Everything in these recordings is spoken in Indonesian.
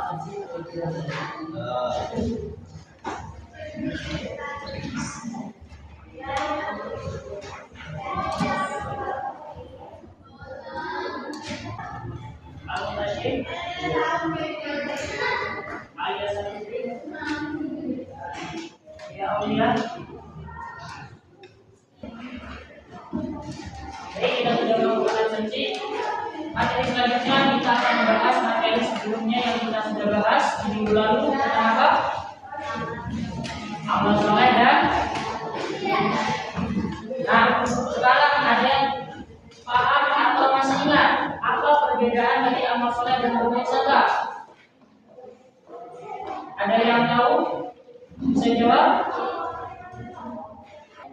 Jadi kita sudah melakukan asumsi. Materi selanjutnya kita akan membahas materi sebelumnya yang kita sudah bahas di minggu lalu tentang apa? Amal soleh dan. Nah, sekarang ada yang paham atau masih ingat apa perbedaan dari amal soleh dan berbuat zakat? Ada yang tahu? Bisa jawab?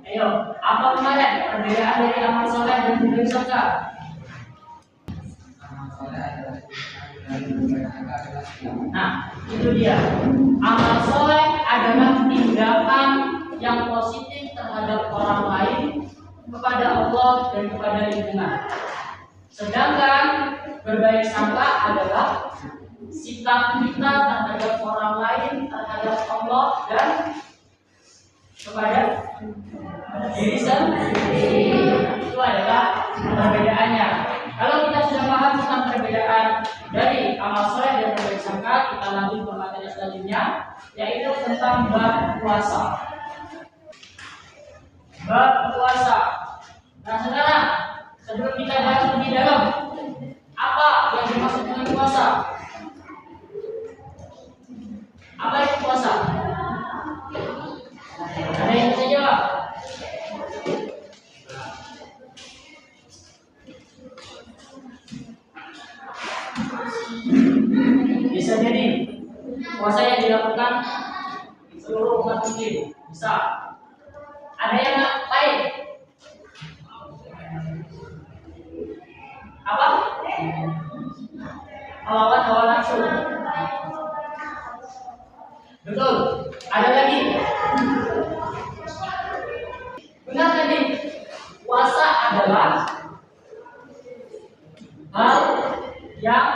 Ayo, apa kemarin perbedaan dari amal soleh dan berbuat zakat? Nah, itu dia. Amal soleh adalah tindakan yang positif terhadap orang lain, kepada Allah dan kepada lingkungan. Sedangkan berbaik sangka adalah sikap kita terhadap orang lain, terhadap Allah dan kepada diri sendiri. Itu adalah perbedaannya. Kalau kita sudah paham tentang perbedaan dari amal soleh dan berbaik sangka, kita lanjut ke materi selanjutnya, yaitu tentang bab puasa. Bab puasa. Nah, sekarang sebelum kita bahas lebih dalam, apa yang dimaksud dengan puasa? Apa itu puasa? Ada yang bisa jawab? Bisa jadi puasa yang dilakukan seluruh umat muslim. Bisa. Ada yang lain? Apa? Melawan hawa nafsu. Betul. Ada lagi? Benar tadi. Puasa adalah hal yang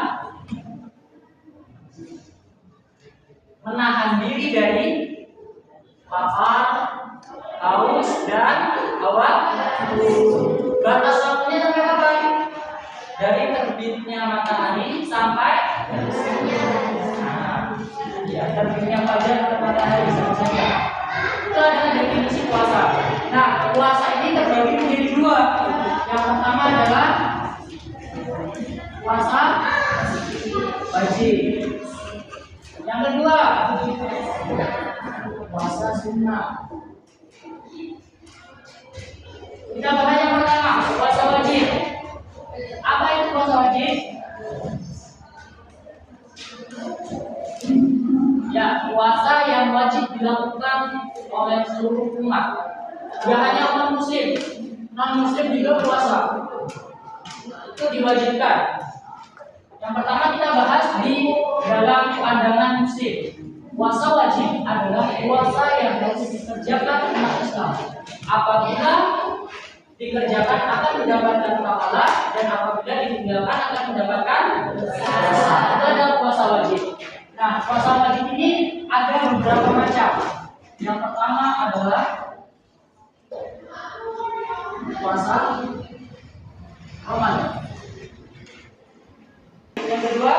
menahan diri dari lapar, haus, dan hawa. Batas waktunya sampai kapan? Dari terbitnya matahari sampai terbitnya fajar atau matahari sama saja. Itu adalah definisi puasa. Nah, puasa ini terbagi menjadi dua. Yang pertama adalah puasa wajib. Yang kedua, puasa sunnah. Kita bahas yang pertama, puasa wajib. Apa itu puasa wajib? Ya, puasa yang wajib dilakukan oleh seluruh umat. Tidak hanya umat muslim, non-muslim juga puasa. Itu diwajibkan. Yang pertama kita bahas di dalam pandangan muslim. Puasa wajib adalah puasa yang harus dikerjakan umat Islam. Apabila dikerjakan akan mendapatkan pahala, dan apabila ditinggalkan akan mendapatkan dosa. Itu adalah puasa wajib. Nah, puasa wajib ini ada beberapa macam. Yang pertama adalah puasa Ramadan. Yang kedua,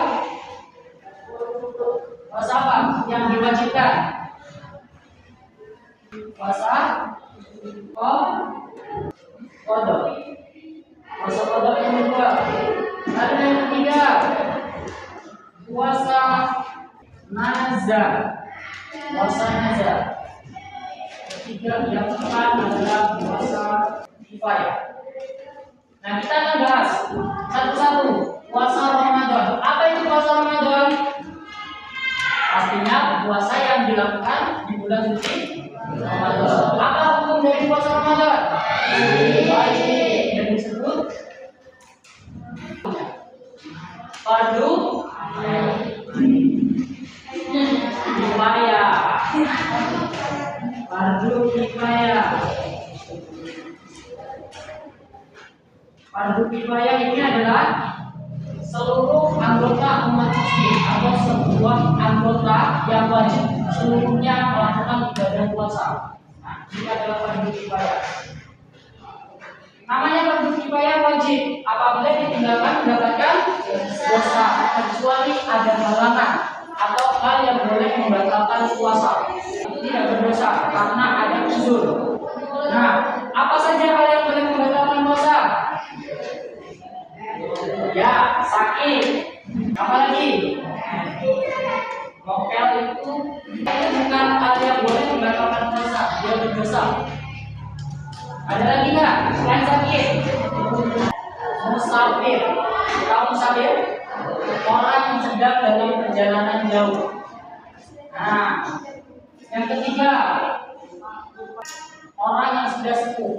puasa apa yang diwajibkan? Puasa qadha. Puasa qadha yang kedua. Lalu yang ketiga, puasa nazar. Puasa nazar. Ketiga, yang keempat adalah puasa kifayah. Nah, kita akan bahas satu-satu. Puasa Ramadan. Apa itu puasa Ramadan? Pastinya puasa yang dilakukan di bulan suci Ramadan. Apa hukum dari puasa Ramadan? Wajib. Yang disebut fardu kifayah. Fardu kifayah. Fardu kifayah ini adalah seluruh anggota umat muslim atau sebuah anggota yang wajib seluruhnya melakukan ibadah puasa. Nah, ini adalah fardu kifayah. Namanya fardu kifayah wajib apabila ditinggalkan mendapatkan dosa, kecuali ada halangan atau hal yang boleh membatalkan puasa. Itu tidak berdosa karena ada uzur. Nah, apa saja hal yang boleh membatalkan puasa? Ya, sakit. Apalagi? Mokel itu bukan hal yang boleh membatalkan puasa, dia berdosa. Ada lagi nggak selain sakit? Musafir. Kamu musafir? Orang yang sedang dalam perjalanan jauh. Nah, yang ketiga, orang yang sudah sepuh,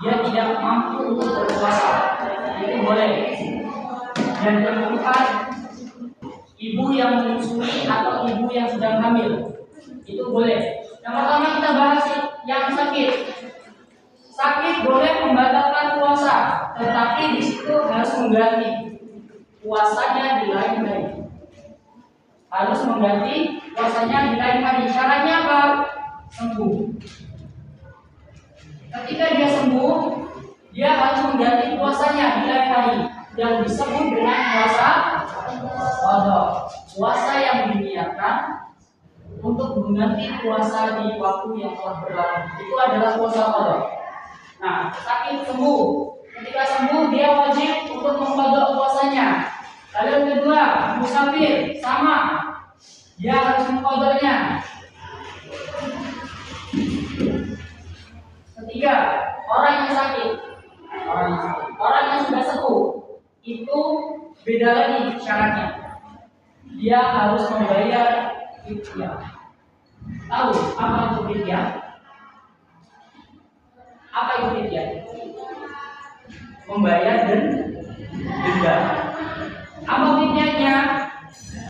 dia tidak mampu untuk berpuasa, itu boleh. Dan yang keempat, ibu yang menyusui atau ibu yang sedang hamil, itu boleh. Yang pertama kita bahas yang sakit. Sakit boleh membatalkan puasa, tetapi di situ harus mengganti puasanya di lain hari. Harus mengganti puasanya di lain hari. Syaratnya apa? Sembuh. Ketika dia sembuh, dia harus mengganti puasanya di lain hari yang disebut dengan puasa qadha. Puasa yang diniatkan untuk mengganti puasa di waktu yang telah berlalu. Itu adalah puasa qadha. Nah, sakit sembuh. Ketika sembuh dia wajib untuk mengqadha puasanya. Lalu yang kedua, musafir sama. Dia harus mengqadhanya. Ketiga, orang yang sakit. Orang yang sudah sepuh itu beda lagi syaratnya. Dia harus membayar fidyah. Tahu apa itu fidyah? Apa itu fidyah? Membayar denda. Apa fidyahnya?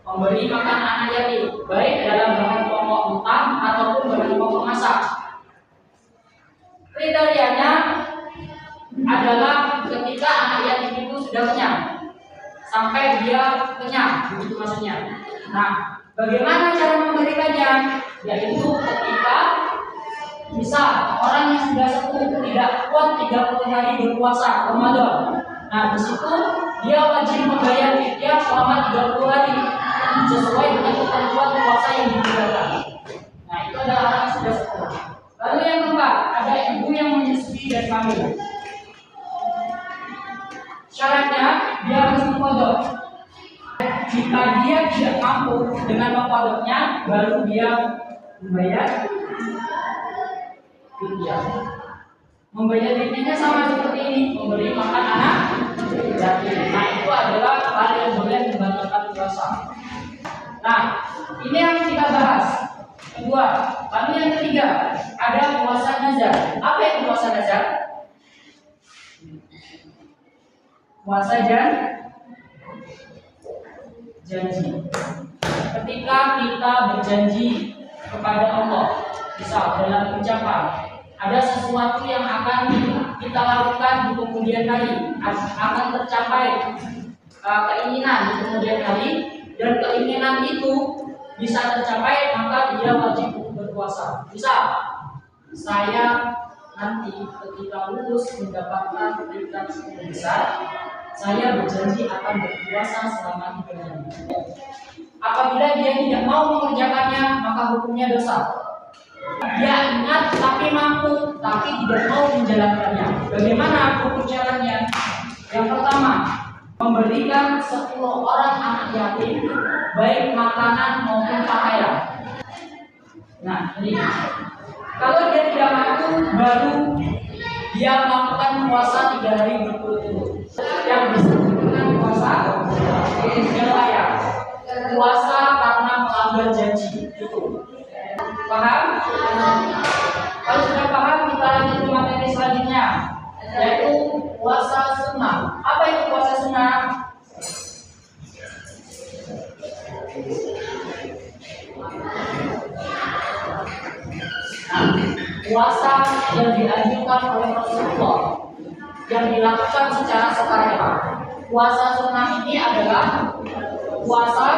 Memberi makan anak yatim, baik dalam bahan pokok utang ataupun bahan pokok masak. Kriterianya adalah ketika anak yatim itu sudah kenyang, sampai dia kenyang, begitu maksudnya. Nah, bagaimana cara memberikannya? Yaitu ketika misal orang yang sudah sepuh tidak kuat 30 hari berpuasa Ramadan. Nah, di situ dia wajib membayar fidyah selama 30 hari sesuai dengan ketentuan puasa yang diberikan. Nah, itu adalah orang yang sudah sepuh. Lalu yang keempat, ada ibu yang menyusui dan hamil. Syaratnya dia harus mengqadha. Jika dia tidak mampu dengan mengqadhanya, baru dia membayar fidyah. Membayar fidyahnya sama seperti ini, memberi makan anak yatim. Nah, itu adalah hal yang boleh membatalkan puasa. Nah, ini yang kita bahas. Kedua, lalu yang ketiga, ada puasa nazar. Apa itu puasa nazar? Puasa janji. Ketika kita berjanji kepada Allah, misal dalam ucapan, ada sesuatu yang akan kita lakukan di kemudian hari, akan tercapai keinginan di kemudian hari, dan keinginan itu bisa tercapai, maka dia wajib untuk berpuasa. Misal, saya nanti ketika lulus mendapatkan peringkat 10 besar, saya berjanji akan berpuasa selama 3 hari. Apabila dia tidak mau mengerjakannya, maka hukumnya dosa. Dia ingat tapi mampu, tapi tidak mau menjalankannya. Bagaimana hukum caranya? Yang pertama, memberikan 10 orang anak yatim, baik makanan maupun pakaian. Nah, ini kalau dia tidak mampu, baru dia melakukan puasa 3 hari berturut-turut. Yang disebut dengan puasa kifayah. Puasa karena melanggar janji. Itu. Paham? Kalau sudah paham, kita lanjut ke materi selanjutnya, yaitu puasa sunnah. Apa itu puasa sunnah? Nah, puasa yang dianjurkan oleh Rasulullah, yang dilakukan secara sukarela. Puasa sunnah ini adalah puasa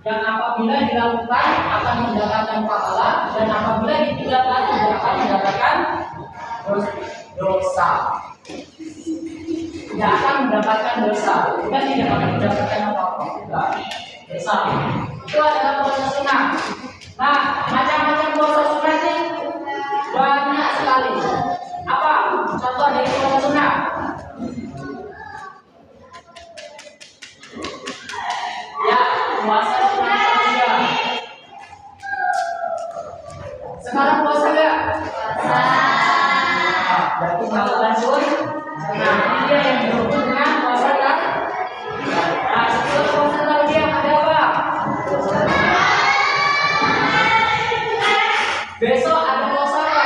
yang apabila dilakukan akan mendapatkan pahala dan apabila ditinggalkan tidak akan mendapatkan dosa. Tidak akan mendapatkan dosa. Bukan tidak akan mendapatkan apa-apa. Dosa. Itu adalah puasa sunnah. Nah, macam-macam puasa sunnah ini banyak sekali. Apa contoh dari puasa sunnah? Ya, puasa sunnah Ramadan. Sekarang puasa enggak? Puasa. Berarti kalau lanjut, nah ini dia yang disebut dengan puasa kan? Nah, setelah puasa tadi yang ada apa? Besok ada puasa apa?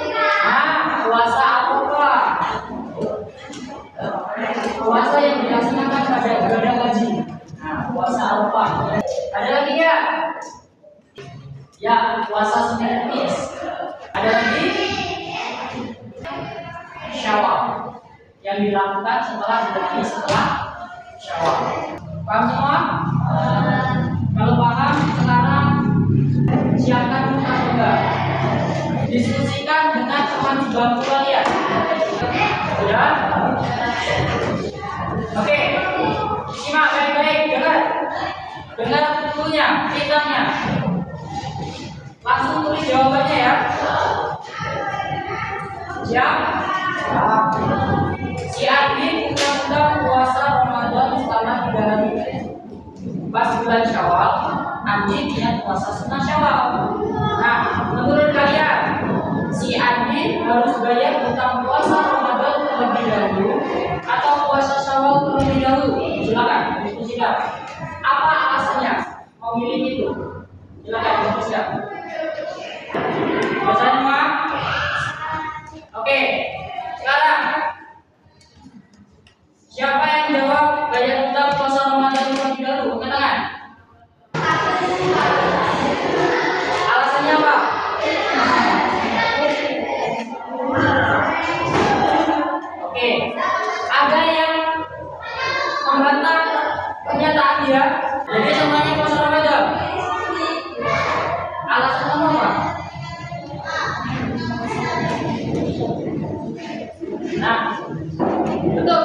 Nah, puasa apa? Puasa yang dilaksanakan pada ibadah haji. Nah, puasa apa? Ada lagi ya? Ya, puasa Senin Kamis. Ada lagi? Syawal yang dilakukan setelah Syawal. Paham semua? Kalau paham, sekarang siapkan bukan enggak. Diskusikan dengan teman bangku kalian. Sudah? Oke. Simak baik-baik, dengar bukunya, kitanya. Langsung tulis jawabannya ya. Siap? Si Adi undang-undang puasa Ramadan selama 3 hari. Pas bulan Syawal, Adi niat puasa sunnah Syawal. Nah, menurut kalian, si Adi harus bayar utang puasa Ramadan terlebih dahulu atau puasa Syawal terlebih dahulu? Silakan diskusikan. Apa alasannya memilih itu? Silakan diskusikan. Alasannya apa? Oke, sekarang siapa yang jawab bayar utang puasa Ramadan terlebih dahulu? Angkat tangan. Alasannya apa? Oke, ada yang membantah pernyataan dia. Jadi semuanya puasa Ramadan. Alasannya apa? Nah, betul.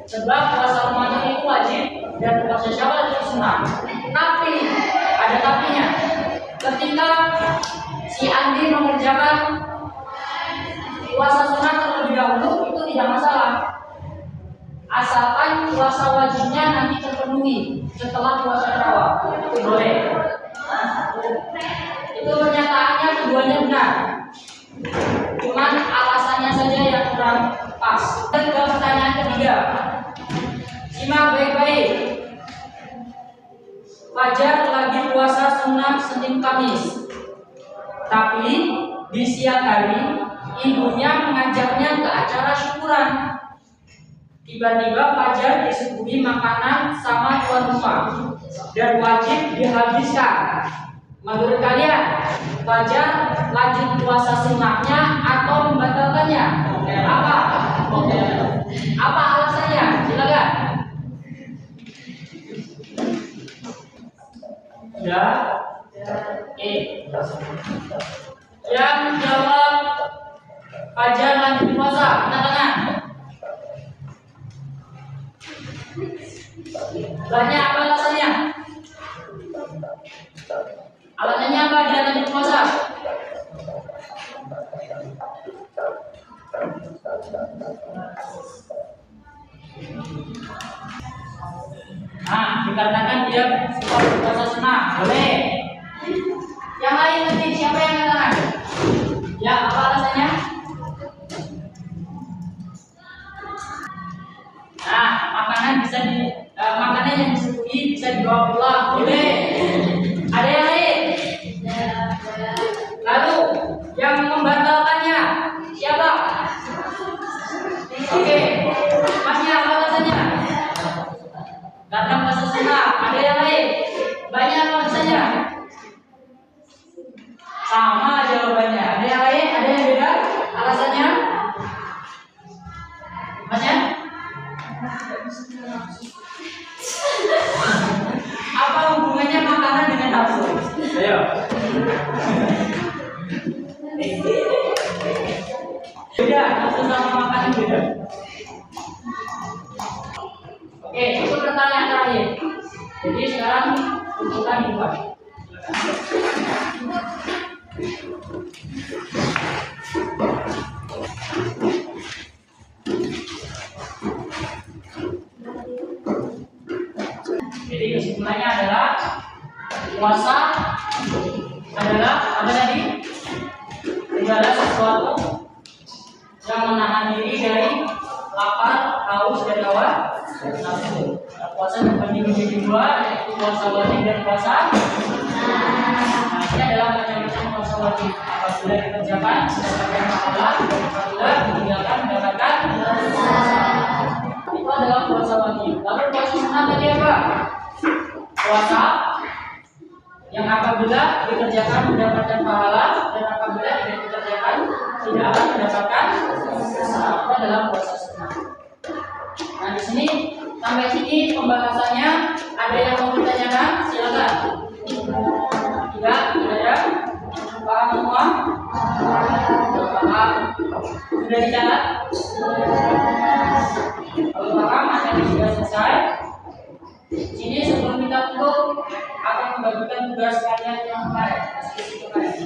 Sebab puasa Ramadan itu wajib dan puasa Syawal itu sunnah. Tapi ada tapinya. Ketika si Andi mengerjakan puasa sunnah terlebih dahulu itu tidak masalah. Asalkan puasa wajibnya nanti terpenuhi setelah puasa Syawal, itu boleh. Itu pernyataannya keduanya benar. Cuman alasannya saja yang kurang pas. Dan ke pertanyaan ketiga. Simak baik-baik. Fajar lagi puasa sunnah Senin Kamis. Tapi di siang hari ibunya mengajaknya ke acara syukuran. Tiba-tiba Fajar disuguhi makanan sama tuan rumah dan wajib dihabiskan. Menurut kalian, Fajar lanjut puasa sunnahnya atau membatalkannya? Apa alasannya? Silakan. Ya. Yang jawab Fajar lanjut puasa, angkat tangan. Banyak apa alasannya? Alasannya apa dia lanjut puasa? Nah, dikatakan dia suka puasa sunnah, boleh. Yang lain nanti siapa yang katakan? Ya, apa alasannya? Nah, makanan yang disuguhi bisa dibawa pulang, boleh. Ada yang lain? Lalu yang membatalkannya siapa? Oke, masnya apa alasannya? Karena puasa sunnah. Ada yang lain? Banyak alasannya. Sama jawabannya. Ada yang lain? Ada yang beda alasannya? Masnya? Beda, nafsu sama makan itu beda. Oke, itu pertanyaan terakhir. Jadi sekarang tuntutan dibuat. Jadi kesimpulannya adalah puasa adalah apa tadi? Segala sesuatu yang menahan diri dari lapar, haus, dan hawa nafsu. Puasa terbagi menjadi dua, yaitu puasa wajib dan puasa. Nah, ini adalah macam-macam puasa wajib. Apabila dikerjakan mendapatkan pahala, apabila ditinggalkan mendapatkan dosa. Itu adalah puasa wajib. Lalu puasa sunnah tadi apa? Puasa yang apabila dikerjakan mendapatkan pahala dan apabila tidak dikerjakan tidak akan mendapatkan dosa. Itu adalah puasa sunnah. Nah, di sini sampai sini pembahasannya. Ada yang mau ditanyakan? Silakan. Tidak ada. Paham semua? Paham. Sudah dicatat? Kalau paham, materi sudah selesai. Sini sebelum kita tutup akan membagikan tugas kalian yang kemarin. Tugas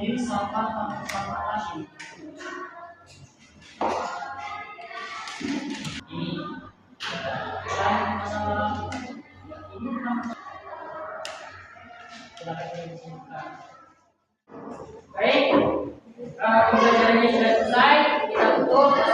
sendiri sama lagi. Ini dan masalah ini baik, pembelajarannya sudah selesai, kita tutup.